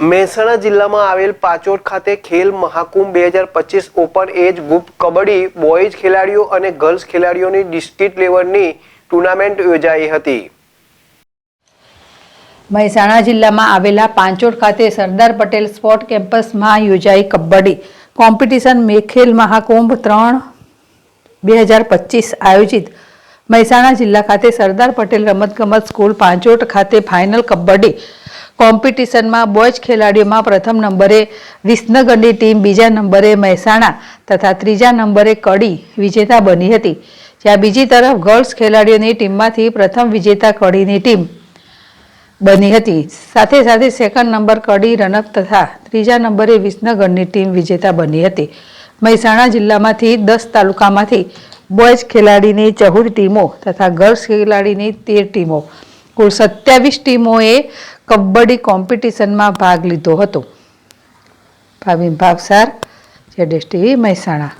મહેસાણા જિલ્લામાં આવેલ પાંચોટ ખાતે Khel Mahakumbh 2025 open age group kabaddi boys ખેલાડીઓ અને ગર્લ્સ ખેલાડીઓની ડિસ્ટ્રિક્ટ લેવલની ટુર્નામેન્ટ યોજાઈ હતી। મહેસાણા જિલ્લામાં આવેલા પાંચોટ ખાતે સરદાર પટેલ સ્પોર્ટ કેમ્પસમાં યોજાઈ કબડ્ડી કોમ્પિટિશન ખેલ મહાકુંભ 3-2025 આયોજિત મહેસાણા જિલ્લા ખાતે સરદાર પટેલ રમતગમત સ્કૂલ પાંચોટ ખાતે ફાઇનલ કબડ્ડી કોમ્પિટિશનમાં બોયઝ ખેલાડીઓમાં પ્રથમ નંબરે વિસનગરની ટીમ, બીજા નંબરે મહેસાણા તથા ત્રીજા નંબરે કડી વિજેતા બની હતી। જ્યાં બીજી તરફ ગર્લ્સ ખેલાડીઓની ટીમમાંથી પ્રથમ વિજેતા કડીની ટીમ બની હતી। સાથે સાથે સેકન્ડ નંબર કડી રનક તથા ત્રીજા નંબરે વિસનગરની ટીમ વિજેતા બની હતી। મહેસાણા જિલ્લામાંથી 10 તાલુકામાંથી બોયઝ ખેલાડીની 14 ટીમો તથા ગર્લ્સ ખેલાડીની 13 ટીમો કુલ 27 ટીમોએ કબડ્ડી કોમ્પિટિશનમાં ભાગ લીધો હતો। ભાવિન ભાવસાર, ZSTV મહેસાણા।